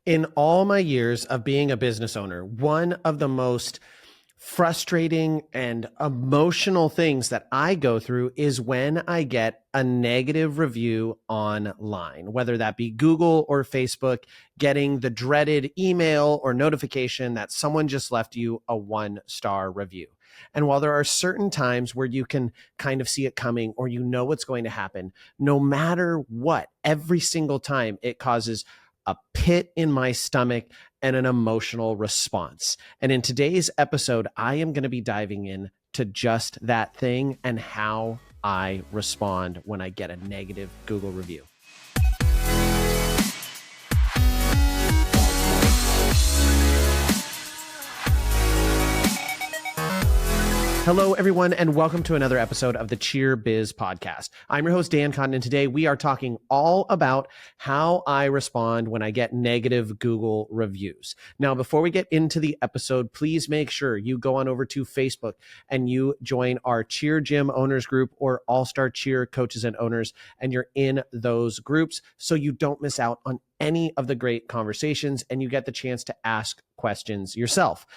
In all my years of being a business owner, one of the most frustrating and emotional things that I go through is when I get a negative review online, whether that be Google or Facebook, getting the dreaded email or notification that someone just left you a 1-star review. And while there are certain times where you can kind of see it coming or you know what's going to happen, no matter what, every single time it causes a pit in my stomach and an emotional response. And in today's episode, I am going to be diving in to just that thing and how I respond when I get a negative Google review. Hello, everyone, and welcome to another episode of the Cheer Biz Podcast. I'm your host, Dan Cotton, and today we are talking all about how I respond when I get negative Google reviews. Now, before we get into the episode, please make sure you go on over to Facebook and you join our Cheer Gym Owners Group or All-Star Cheer Coaches and Owners, and you're in those groups so you don't miss out on any of the great conversations and you get the chance to ask questions yourself.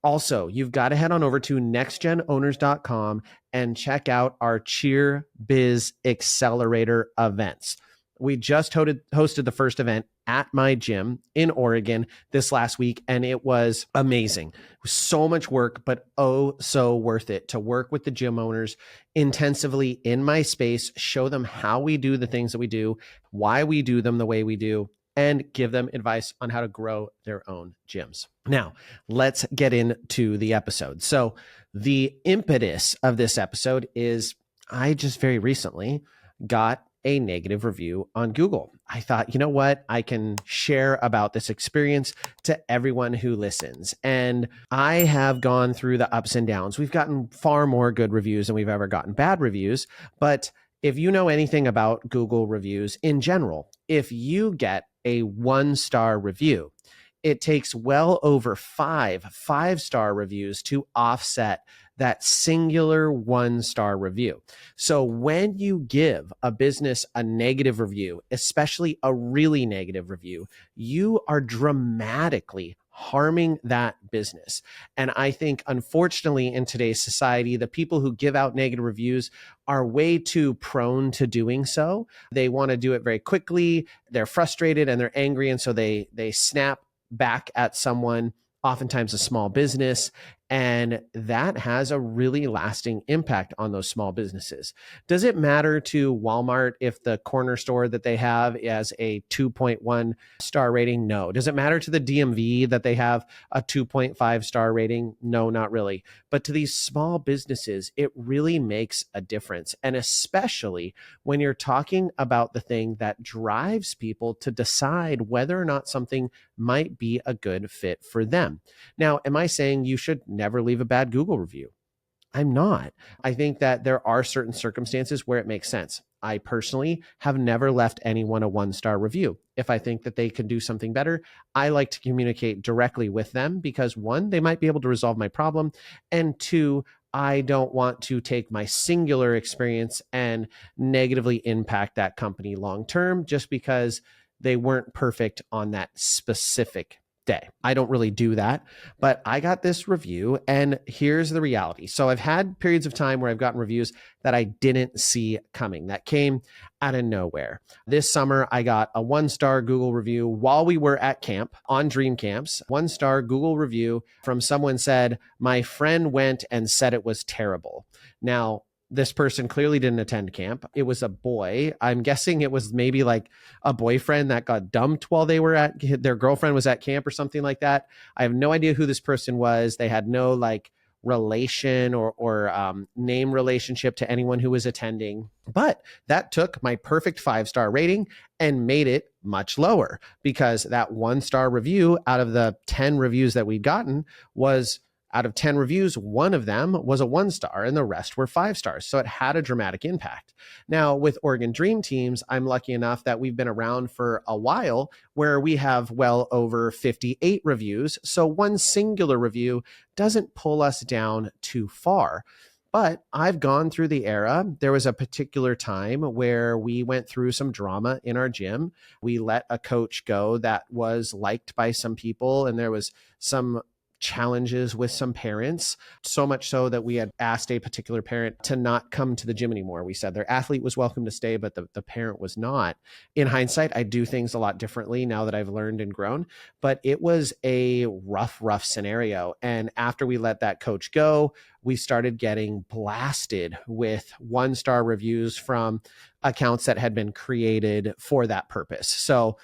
Also, you've got to head on over to nextgenowners.com and check out our Cheer Biz Accelerator events. We just hosted the first event at my gym in Oregon this last week, and it was amazing. It was so much work, but oh, so worth it to work with the gym owners intensively in my space, show them how we do the things that we do, why we do them the way we do, and give them advice on how to grow their own gyms. Now, let's get into the episode. So the impetus of this episode is I just very recently got a negative review on Google. I thought, you know what? I can share about this experience to everyone who listens. And I have gone through the ups and downs. We've gotten far more good reviews than we've ever gotten bad reviews. But if you know anything about Google reviews in general, if you get a 1-star review, it takes well over 5-star reviews to offset that singular 1-star review. So when you give a business a negative review, especially a really negative review, you are dramatically harming that business. And I think, unfortunately, in today's society, the people who give out negative reviews are way too prone to doing so. They want to do it very quickly. They're frustrated and they're angry. And so they snap back at someone, oftentimes a small business. And that has a really lasting impact on those small businesses. Does it matter to Walmart if the corner store that they have has a 2.1 star rating? No. Does it matter to the DMV that they have a 2.5 star rating? No, not really. But to these small businesses, it really makes a difference. And especially when you're talking about the thing that drives people to decide whether or not something might be a good fit for them. Now, am I saying you should never leave a bad Google review? I'm not. I think that there are certain circumstances where it makes sense. I personally have never left anyone a 1-star review. If I think that they can do something better, I like to communicate directly with them because 1, they might be able to resolve my problem, and 2, I don't want to take my singular experience and negatively impact that company long term just because they weren't perfect on that specific day. I don't really do that, but I got this review and here's the reality. So I've had periods of time where I've gotten reviews that I didn't see coming, that came out of nowhere. This summer, I got a 1-star Google review while we were at camp on Dream Camps. 1-star Google review from someone said, "My friend went and said it was terrible." Now, this person clearly didn't attend camp. It was a boy. I'm guessing it was maybe like a boyfriend that got dumped while they were their girlfriend was at camp or something like that. I have no idea who this person was. They had no relation or name relationship to anyone who was attending. But that took my perfect 5-star rating and made it much lower because that 1-star review out of the 10 reviews that we'd gotten was, out of 10 reviews, 1 of them was a 1-star and the rest were 5 stars. So it had a dramatic impact. Now with Oregon Dream Teams, I'm lucky enough that we've been around for a while where we have well over 58 reviews. So one singular review doesn't pull us down too far. But I've gone through the era. There was a particular time where we went through some drama in our gym. We let a coach go that was liked by some people, and there was some challenges with some parents, so much so that we had asked a particular parent to not come to the gym anymore. We said their athlete was welcome to stay, but the parent was not. In hindsight, I do things a lot differently now that I've learned and grown, but it was a rough scenario. And after we let that coach go, we started getting blasted with 1-star reviews from accounts that had been created for that purpose. So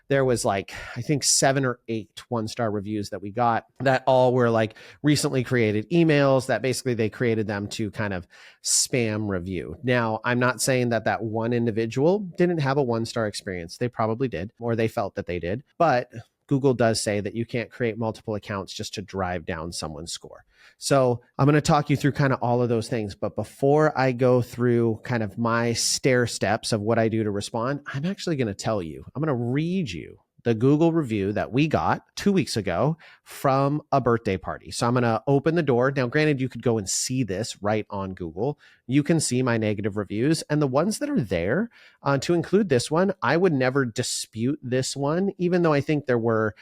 there was like, I think 7 or 8 1-star reviews that we got that all were like recently created emails that basically they created them to kind of spam review. Now, I'm not saying that that one individual didn't have a 1-star experience. They probably did, or they felt that they did, but Google does say that you can't create multiple accounts just to drive down someone's score. So I'm going to talk you through kind of all of those things. But before I go through kind of my stair steps of what I do to respond, I'm actually going to tell you, I'm going to read you the Google review that we got 2 weeks ago from a birthday party. So I'm going to open the door. Now, granted, you could go and see this right on Google. You can see my negative reviews, and the ones that are there, to include this one, I would never dispute this one, even though I think there were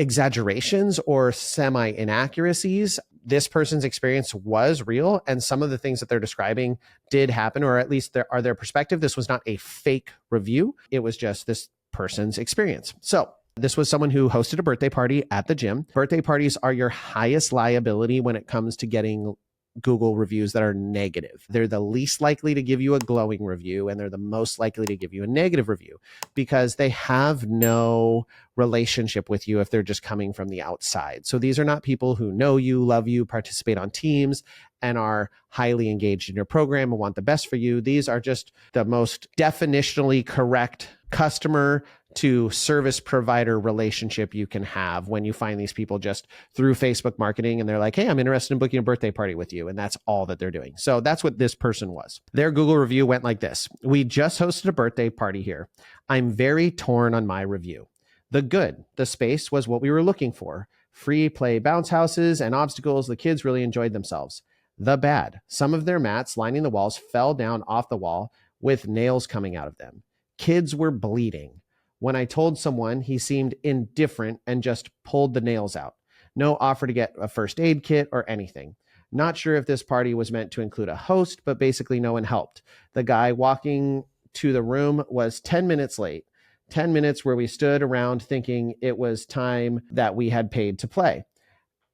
exaggerations or semi-inaccuracies. This person's experience was real, and some of the things that they're describing did happen, or at least there are their perspective. This was not a fake review. It was just this person's experience. So this was someone who hosted a birthday party at the gym. Birthday parties are your highest liability when it comes to getting Google reviews that are negative. They're the least likely to give you a glowing review, and they're the most likely to give you a negative review because they have no relationship with you if they're just coming from the outside. So these are not people who know you, love you, participate on teams, and are highly engaged in your program and want the best for you. These are just the most definitionally correct customer to service provider relationship you can have when you find these people just through Facebook marketing and they're like, hey, I'm interested in booking a birthday party with you. And that's all that they're doing. So that's what this person was. Their Google review went like this. We just hosted a birthday party here. I'm very torn on my review. The good, the space was what we were looking for. Free play bounce houses and obstacles. The kids really enjoyed themselves. The bad, some of their mats lining the walls fell down off the wall with nails coming out of them. Kids were bleeding. When I told someone, he seemed indifferent and just pulled the nails out. No offer to get a first aid kit or anything. Not sure if this party was meant to include a host, but basically no one helped. The guy walking to the room was 10 minutes late. 10 minutes where we stood around thinking it was time that we had paid to play.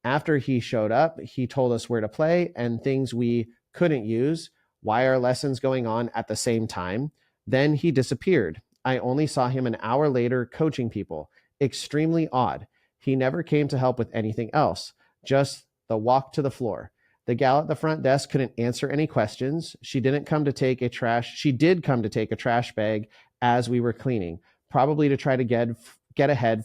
After he showed up, he told us where to play and things we couldn't use. Why are lessons going on at the same time? Then he disappeared. I only saw him an hour later coaching people. Extremely odd. He never came to help with anything else, just the walk to the floor. The gal at the front desk couldn't answer any questions. She did come to take a trash bag as we were cleaning, probably to try to get ahead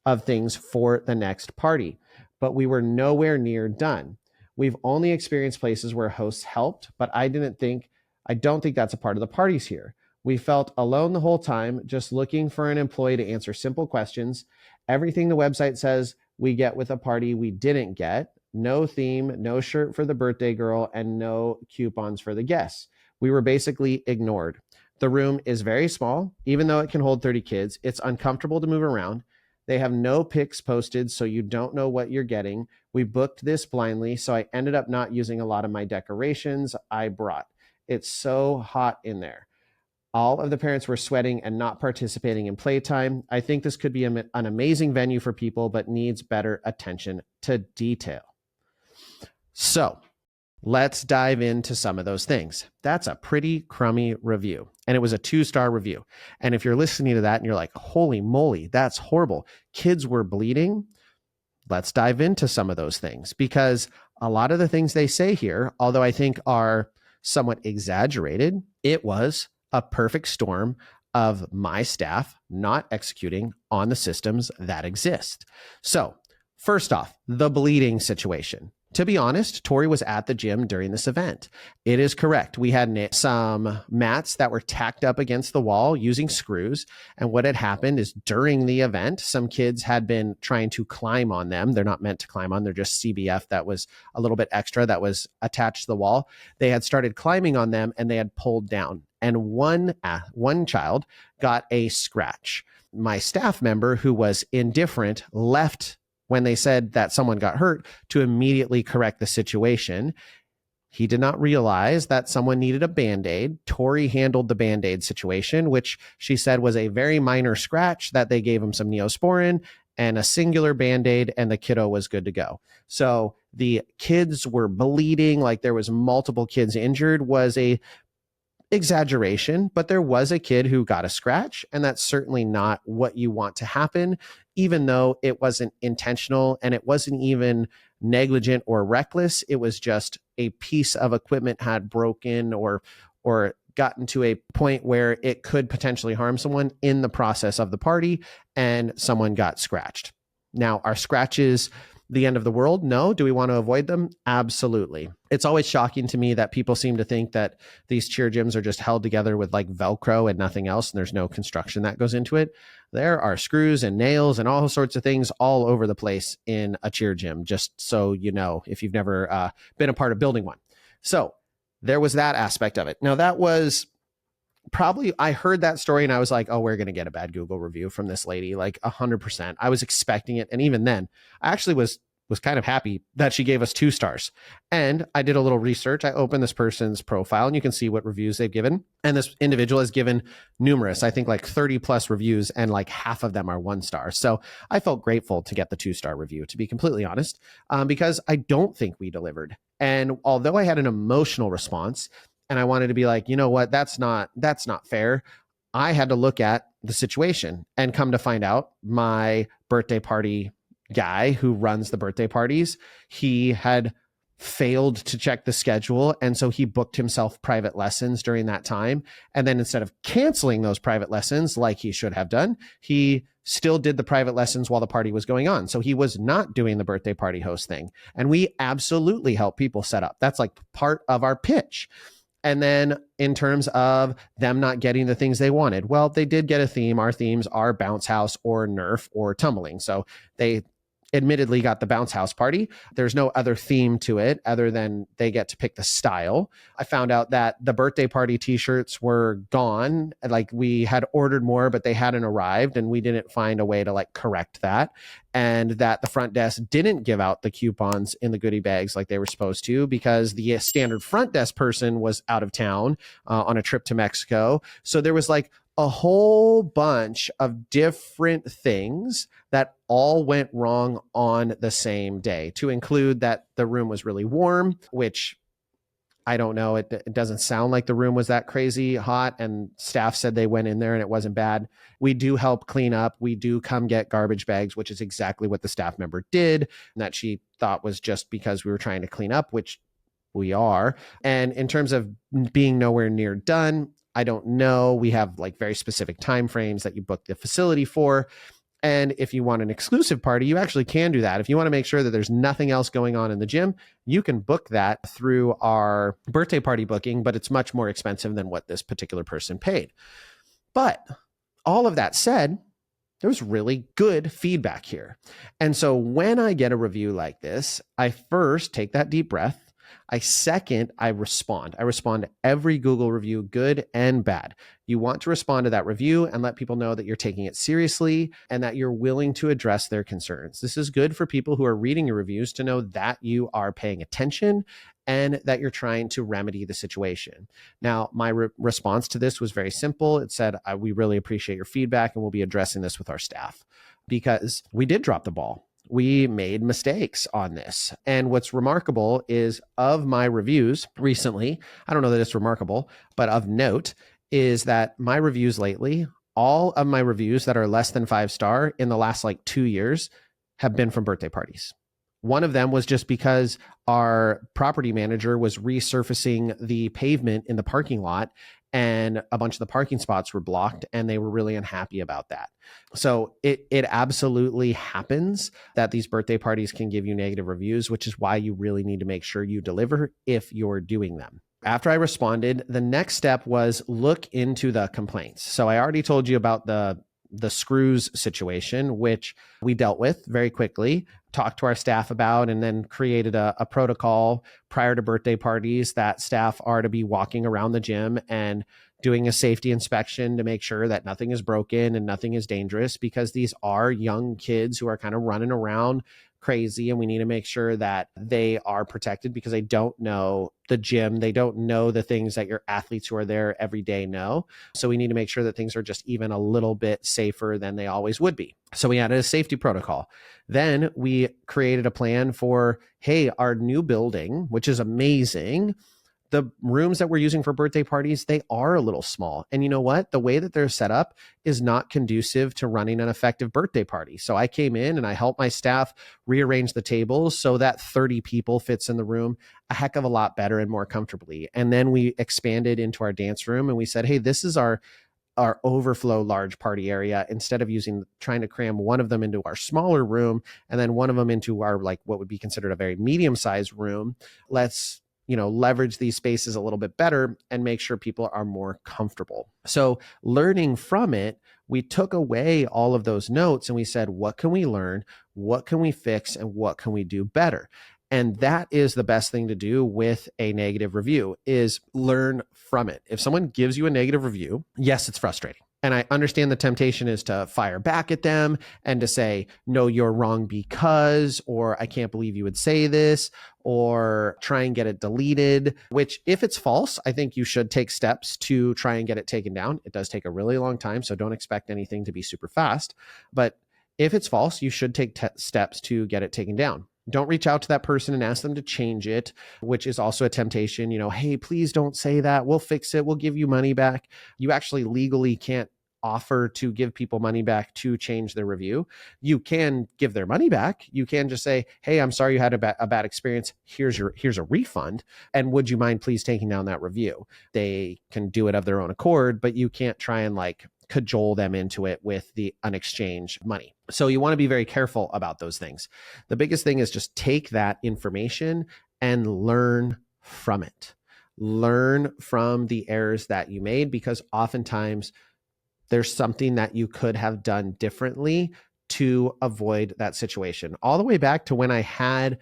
of things for the next party. But we were nowhere near done. We've only experienced places where hosts helped, but I don't think that's a part of the parties here. We felt alone the whole time, just looking for an employee to answer simple questions. Everything the website says we get with a party we didn't get. No theme, no shirt for the birthday girl, and no coupons for the guests. We were basically ignored. The room is very small. Even though it can hold 30 kids, it's uncomfortable to move around. They have no pics posted, so you don't know what you're getting. We booked this blindly, so I ended up not using a lot of my decorations I brought. It's so hot in there. All of the parents were sweating and not participating in playtime. I think this could be an amazing venue for people, but needs better attention to detail. So let's dive into some of those things. That's a pretty crummy review. And it was a 2-star review. And if you're listening to that and you're like, holy moly, that's horrible. Kids were bleeding. Let's dive into some of those things, because a lot of the things they say here, although I think are somewhat exaggerated, it was a perfect storm of my staff not executing on the systems that exist. So first off, the bleeding situation. To be honest, Tori was at the gym during this event. It is correct. We had some mats that were tacked up against the wall using screws. And what had happened is during the event, some kids had been trying to climb on them. They're not meant to climb on. They're just CBF that was a little bit extra that was attached to the wall. They had started climbing on them and they had pulled down. And one child got a scratch. My staff member, who was indifferent, left when they said that someone got hurt to immediately correct the situation. He did not realize that someone needed a Band-Aid. Tori handled the Band-Aid situation, which she said was a very minor scratch, that they gave him some Neosporin and a singular Band-Aid, and the kiddo was good to go. So the kids were bleeding, like there was multiple kids injured, was a exaggeration, but there was a kid who got a scratch, and that's certainly not what you want to happen, even though it wasn't intentional and it wasn't even negligent or reckless. It was just a piece of equipment had broken or gotten to a point where it could potentially harm someone in the process of the party, and someone got scratched. Now, are scratches the end of the world? No. Do we want to avoid them? Absolutely. It's always shocking to me that people seem to think that these cheer gyms are just held together with like Velcro and nothing else, and there's no construction that goes into it. There are screws and nails and all sorts of things all over the place in a cheer gym, just so you know, if you've never been a part of building one. So there was that aspect of it. Now, that was probably, I heard that story and I was like, oh, we're going to get a bad Google review from this lady, like 100%. I was expecting it. And even then, I actually was kind of happy that she gave us 2 stars. And I did a little research. I opened this person's profile and you can see what reviews they've given. And this individual has given numerous, I think like 30 plus reviews, and like half of them are 1 star. So I felt grateful to get the 2-star review, to be completely honest, because I don't think we delivered. And although I had an emotional response, and I wanted to be like, you know what, that's not fair, I had to look at the situation and come to find out my birthday party guy who runs the birthday parties, he had failed to check the schedule. And so he booked himself private lessons during that time. And then instead of canceling those private lessons like he should have done, he still did the private lessons while the party was going on. So he was not doing the birthday party host thing. And we absolutely help people set up. That's like part of our pitch. And then in terms of them not getting the things they wanted, well, they did get a theme. Our themes are bounce house or Nerf or tumbling. So they admittedly got the bounce house party. There's no other theme to it other than they get to pick the style. I found out that the birthday party t-shirts were gone. Like we had ordered more, but they hadn't arrived and we didn't find a way to like correct that. And that the front desk didn't give out the coupons in the goodie bags like they were supposed to, because the standard front desk person was out of town on a trip to Mexico. So there was like a whole bunch of different things that all went wrong on the same day, to include that the room was really warm, which I don't know. It doesn't sound like the room was that crazy hot, and staff said they went in there and it wasn't bad. We do help clean up. We do come get garbage bags, which is exactly what the staff member did, and that she thought was just because we were trying to clean up, which we are. And in terms of being nowhere near done, I don't know. We have like very specific time frames that you book the facility for. And if you want an exclusive party, you actually can do that. If you want to make sure that there's nothing else going on in the gym, you can book that through our birthday party booking, but it's much more expensive than what this particular person paid. But all of that said, there was really good feedback here. And so when I get a review like this, I first take that deep breath. I respond. I respond to every Google review, good and bad. You want to respond to that review and let people know that you're taking it seriously and that you're willing to address their concerns. This is good for people who are reading your reviews to know that you are paying attention and that you're trying to remedy the situation. Now, my response to this was very simple. It said, we really appreciate your feedback and we'll be addressing this with our staff, because we did drop the ball. We made mistakes on this. And what's remarkable is, of my reviews recently, I don't know that it's remarkable, but of note is that my reviews lately, all of my reviews that are less than 5-star in the last like 2 years have been from birthday parties. One of them was just because our property manager was resurfacing the pavement in the parking lot, and a bunch of the parking spots were blocked, and they were really unhappy about that. So it absolutely happens that these birthday parties can give you negative reviews, which is why you really need to make sure you deliver if you're doing them. After I responded, the next step was look into the complaints. So I already told you about the screws situation, which we dealt with very quickly, talked to our staff about, and then created a protocol prior to birthday parties that staff are to be walking around the gym and doing a safety inspection to make sure that nothing is broken and nothing is dangerous, because these are young kids who are kind of running around crazy, and we need to make sure that they are protected because they don't know the gym. They don't know the things that your athletes who are there every day know. So we need to make sure that things are just even a little bit safer than they always would be. So we added a safety protocol. Then we created a plan for, hey, our new building, which is amazing. The rooms that we're using for birthday parties, they are a little small. And you know what? The way that they're set up is not conducive to running an effective birthday party. So I came in and I helped my staff rearrange the tables so that 30 people fits in the room a heck of a lot better and more comfortably. And then we expanded into our dance room and we said, hey, this is our overflow large party area. Instead of trying to cram one of them into our smaller room and then one of them into our, like, what would be considered a very medium-sized room, let's leverage these spaces a little bit better and make sure people are more comfortable. So learning from it, we took away all of those notes and we said, what can we learn? What can we fix? And what can we do better? And that is the best thing to do with a negative review, is learn from it. If someone gives you a negative review, yes, it's frustrating. And I understand the temptation is to fire back at them and to say, no, you're wrong because, or I can't believe you would say this, or try and get it deleted, which if it's false, I think you should take steps to try and get it taken down. It does take a really long time, so don't expect anything to be super fast. But if it's false, you should take steps to get it taken down. Don't reach out to that person and ask them to change it, which is also a temptation. Hey, please don't say that. We'll fix it. We'll give you money back. You actually legally can't offer to give people money back to change their review. You can give their money back. You can just say, hey, I'm sorry you had a bad experience. Here's a refund. And would you mind please taking down that review? They can do it of their own accord, but you can't try and cajole them into it with the unexchanged money. So you want to be very careful about those things. The biggest thing is just take that information and learn from it. Learn from the errors that you made, because oftentimes there's something that you could have done differently to avoid that situation. All the way back to when I had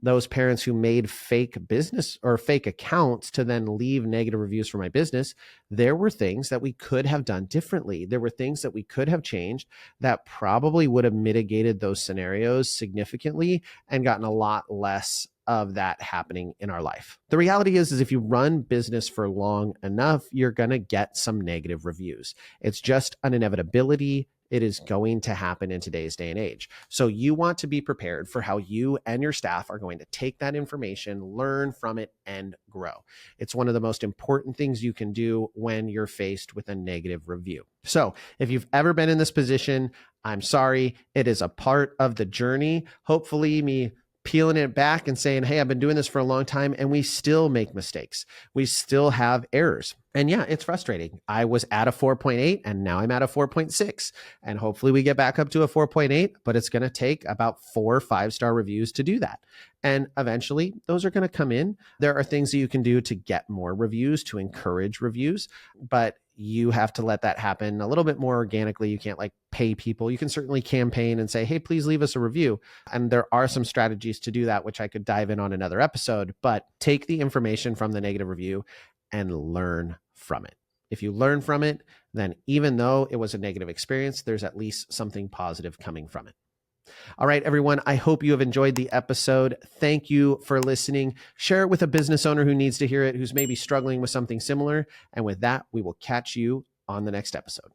those parents who made fake business or fake accounts to then leave negative reviews for my business, there were things that we could have done differently. There were things that we could have changed that probably would have mitigated those scenarios significantly and gotten a lot less of that happening in our life. The reality is if you run business for long enough, you're going to get some negative reviews. It's just an inevitability. It is going to happen in today's day and age. So you want to be prepared for how you and your staff are going to take that information, learn from it, and grow. It's one of the most important things you can do when you're faced with a negative review. So if you've ever been in this position, I'm sorry. It is a part of the journey. Hopefully me peeling it back and saying, hey, I've been doing this for a long time and we still make mistakes. We still have errors. And yeah, it's frustrating. I was at a 4.8 and now I'm at a 4.6. And hopefully we get back up to a 4.8, but it's going to take about 4 5-star reviews to do that. And eventually those are going to come in. There are things that you can do to get more reviews, to encourage reviews, but you have to let that happen a little bit more organically. You can't pay people. You can certainly campaign and say, hey, please leave us a review. And there are some strategies to do that, which I could dive in on another episode, but take the information from the negative review and learn from it. If you learn from it, then even though it was a negative experience, there's at least something positive coming from it. All right, everyone, I hope you have enjoyed the episode. Thank you for listening. Share it with a business owner who needs to hear it, who's maybe struggling with something similar. And with that, we will catch you on the next episode.